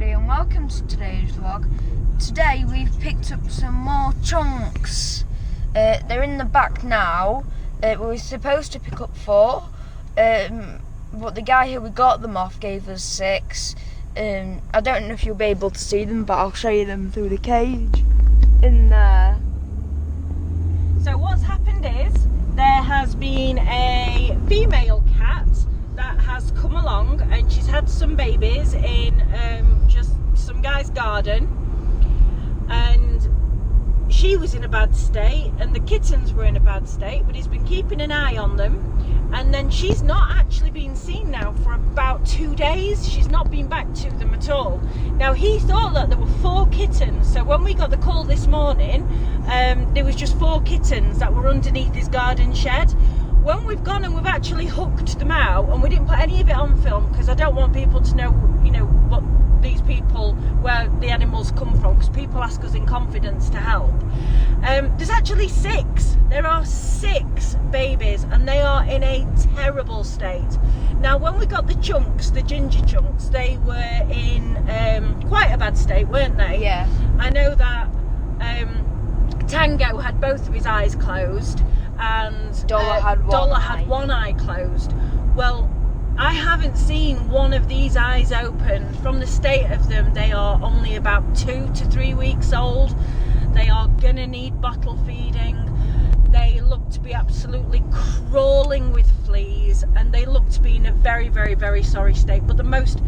everybody and welcome to today's vlog. Today we've picked up some more chunks. They're in the back now. We were supposed to pick up 4, but the guy who we got them off gave us 6. I don't know if you'll be able to see them, but I'll show you them through the cage in there. So what's happened is there has been a female cat that has come along and she's had some babies in just some guy's garden, and she was in a bad state and the kittens were in a bad state, but he's been keeping an eye on them, and then she's not actually been seen now for about 2 days. She's not been back to them at all. Now he thought that there were 4 kittens, so when we got the call this morning there was just 4 kittens that were underneath his garden shed. When we've gone and we've actually hooked them out, and we didn't put any of it on film because I don't want people to know, you know, what these people, where the animals come from, because people ask us in confidence to help. There's actually 6. There are 6 babies and they are in a terrible state. Now when we got the chunks, the ginger chunks, they were in quite a bad state, weren't they? Yeah. I know that Tango had both of his eyes closed and Dollar had one eye closed. Well, I haven't seen one of these eyes open. From the state of them, they are only about 2 to 3 weeks old. They are gonna need bottle feeding. They look to be absolutely crawling with fleas, and they look to be in a very, very, very sorry state. But the most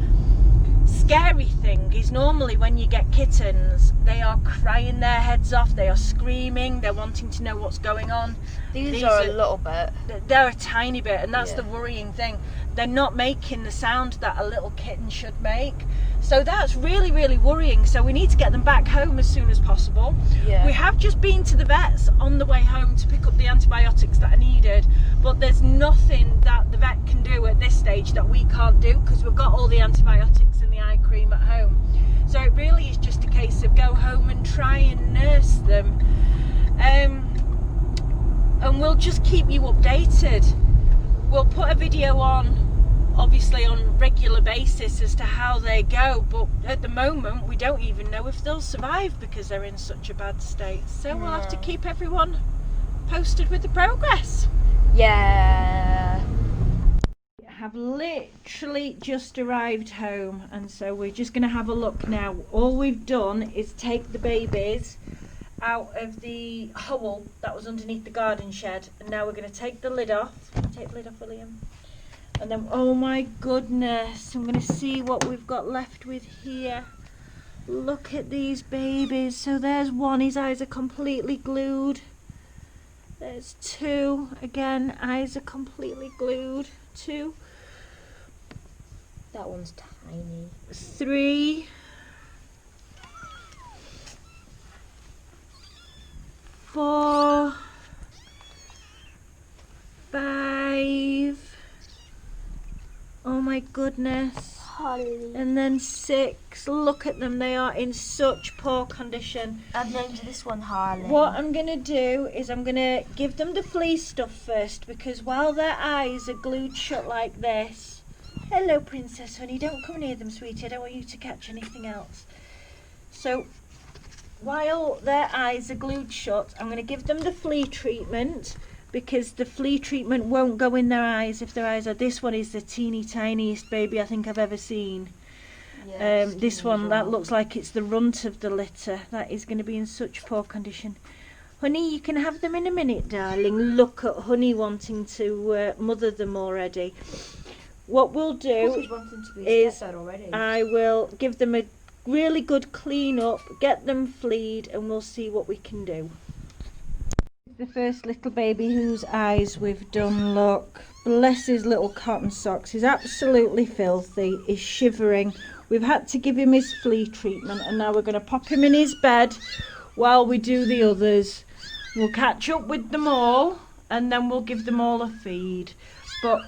scary thing is normally when you get kittens, they are crying their heads off, they are screaming, they're wanting to know what's going on. These are a little bit. They're a tiny bit, and that's the worrying thing. They're not making the sound that a little kitten should make. So that's really, really worrying. So we need to get them back home as soon as possible. Yeah. We have just been to the vets on the way home to pick up the antibiotics that are needed, but there's nothing that the vet can do at this stage that we can't do, because we've got all the antibiotics and the eye cream at home. So it really is just a case of go home and try and nurse them. And we'll just keep you updated. We'll put a video on, obviously on a regular basis, as to how they go, but at the moment we don't even know if they'll survive because they're in such a bad state. So we'll have to keep everyone posted with the progress. Yeah. Have literally just arrived home, and so we're just going to have a look now. All we've done is take the babies out of the hole that was underneath the garden shed, and now we're going to take the lid off. Take the lid off, William. And then, oh my goodness, I'm going to see what we've got left with here. Look at these babies. So there's one, his eyes are completely glued. There's 2, again, eyes are completely glued. 2. That one's tiny. 3. 4. 5. Oh my goodness. Holly. And then 6. Look at them, they are in such poor condition. I've named this one Harley. What I'm going to do is I'm going to give them the flea stuff first, because while their eyes are glued shut like this... Hello, Princess Honey, don't come near them, sweetie, I don't want you to catch anything else. So, while their eyes are glued shut, I'm going to give them the flea treatment, because the flea treatment won't go in their eyes if their eyes are... This one is the teeny tiniest baby I think I've ever seen. Yes, this one, that looks like it's the runt of the litter. That is going to be in such poor condition. Honey, you can have them in a minute, darling. Look at Honey wanting to mother them already. What we'll do is I will give them a really good clean up, get them fleed, and we'll see what we can do. The first little baby whose eyes we've done, look. Bless his little cotton socks. He's absolutely filthy. He's shivering. We've had to give him his flea treatment, and now we're going to pop him in his bed while we do the others. We'll catch up with them all, and then we'll give them all a feed. But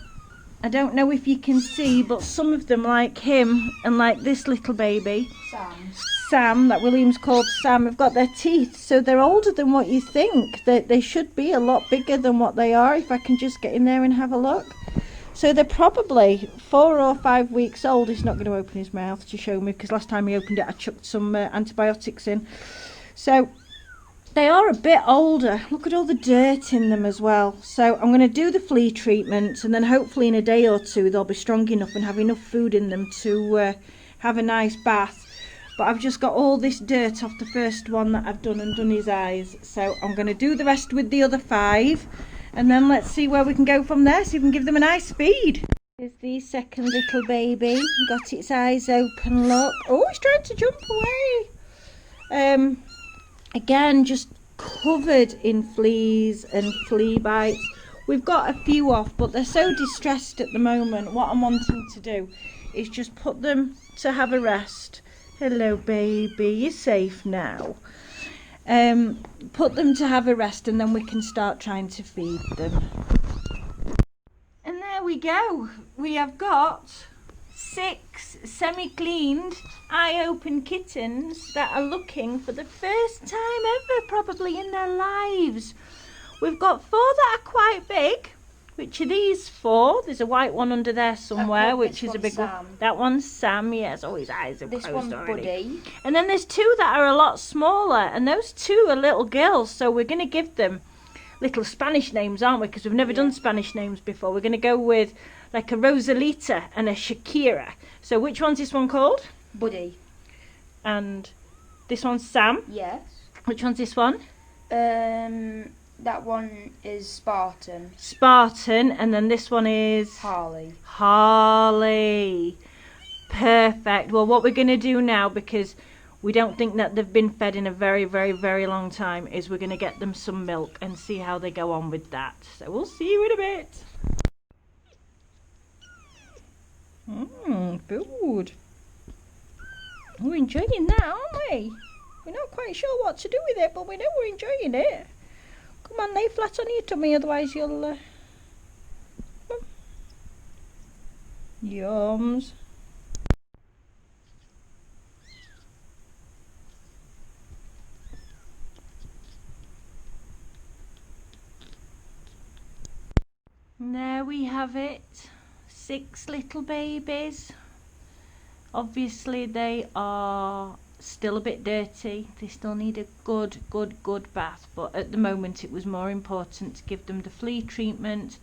I don't know if you can see, but some of them, like him and like this little baby, Sam, that William's called Sam, have got their teeth, so they're older than what you think. They should be a lot bigger than what they are, if I can just get in there and have a look. So they're probably 4 or 5 weeks old. He's not going to open his mouth to show me because last time he opened it I chucked some antibiotics in. So they are a bit older. Look at all the dirt in them as well. So I'm going to do the flea treatment, and then hopefully in a day or two they'll be strong enough and have enough food in them to have a nice bath. But I've just got all this dirt off the first one that I've done and done his eyes. So I'm going to do the rest with the other 5. And then let's see where we can go from there, so we can give them a nice feed. Here's the second little baby. Got its eyes open, look. Oh, he's trying to jump away. Again, just covered in fleas and flea bites. We've got a few off, but they're so distressed at the moment. What I'm wanting to do is just put them to have a rest. Hello, baby. You're safe now. Put them to have a rest, and then we can start trying to feed them. And there we go. We have got 6 semi-cleaned, eye-open kittens that are looking for the first time ever probably in their lives. We've got 4 that are quite big, which are these 4. There's a white one under there somewhere, which is a big one. That one's Sam, yes. Oh, his eyes are closed already. This one's Buddy. And then there's 2 that are a lot smaller, and those 2 are little girls, so we're going to give them little Spanish names, aren't we? Because we've never done Spanish names before. We're going to go with like a Rosalita and a Shakira. So which one's this one called? Buddy. And this one's Sam? Yes. Which one's this one? That one is Spartan. Spartan, and then this one is? Harley. Harley. Perfect. Well, what we're going to do now, because we don't think that they've been fed in a very, very, very long time, is we're going to get them some milk and see how they go on with that. So we'll see you in a bit. Food. We're enjoying that, aren't we? We're not quite sure what to do with it, but we know we're enjoying it. Come on, lay flat on your tummy, otherwise you'll... Yums. And there we have it. 6 little babies. Obviously they are still a bit dirty. They still need a good bath, but at the moment it was more important to give them the flea treatment,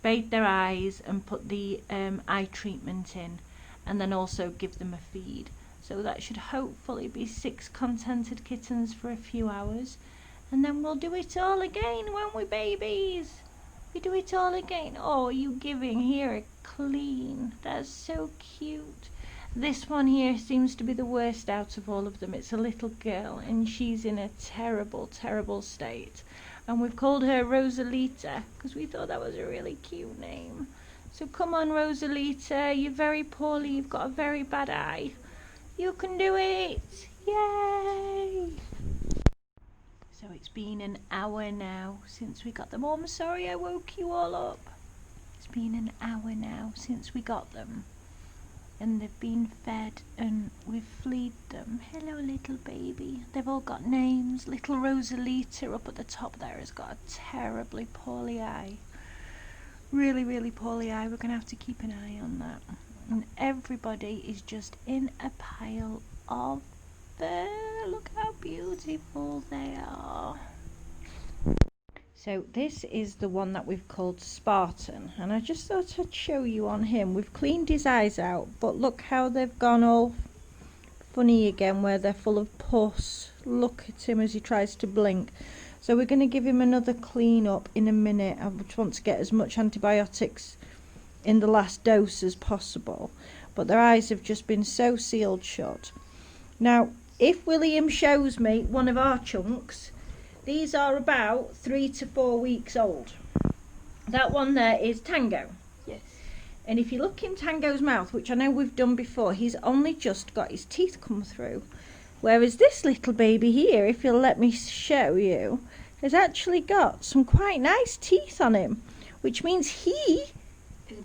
bathe their eyes and put the eye treatment in, and then also give them a feed. So that should hopefully be 6 contented kittens for a few hours, and then we'll do it all again, won't we, babies? We do it all again. Oh, you giving here a clean. That's so cute. This one here seems to be the worst out of all of them. It's a little girl, and she's in a terrible state. And we've called her Rosalita because we thought that was a really cute name. So come on, Rosalita. You're very poorly. You've got a very bad eye. You can do it. Yay! So it's been an hour now since we got them. Oh, I'm sorry I woke you all up. It's been an hour now since we got them. And they've been fed and we've fleed them. Hello, little baby. They've all got names. Little Rosalita up at the top there has got a terribly poorly eye. Really poorly eye. We're going to have to keep an eye on that. And everybody is just in a pile of fur. Look how beautiful they are. So this is the one that we've called Spartan, and I just thought I'd show you on him. We've cleaned his eyes out, but look how they've gone all funny again, where they're full of pus. Look at him as he tries to blink. So we're going to give him another clean up in a minute. I just want to get as much antibiotics in the last dose as possible, but their eyes have just been so sealed shut. Now, if William shows me one of our chunks, these are about 3 to 4 weeks old. That one there is Tango. Yes. And if you look in Tango's mouth, which I know we've done before, he's only just got his teeth come through. Whereas this little baby here, if you'll let me show you, has actually got some quite nice teeth on him, which means he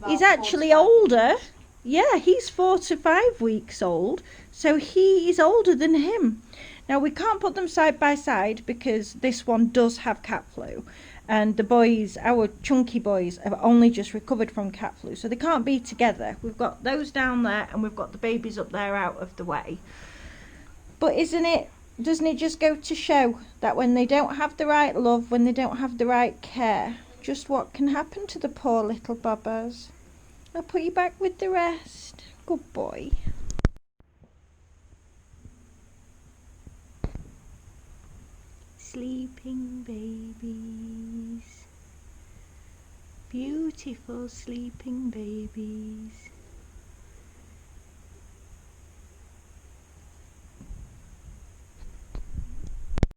is actually older. Yeah, he's 4 to 5 weeks old, so he is older than him. Now, we can't put them side by side because this one does have cat flu, and the boys, our chunky boys, have only just recovered from cat flu, so they can't be together. We've got those down there and we've got the babies up there out of the way. But doesn't it just go to show that when they don't have the right love, when they don't have the right care, just what can happen to the poor little bobbers? I'll put you back with the rest. Good boy. Sleeping babies. Beautiful sleeping babies.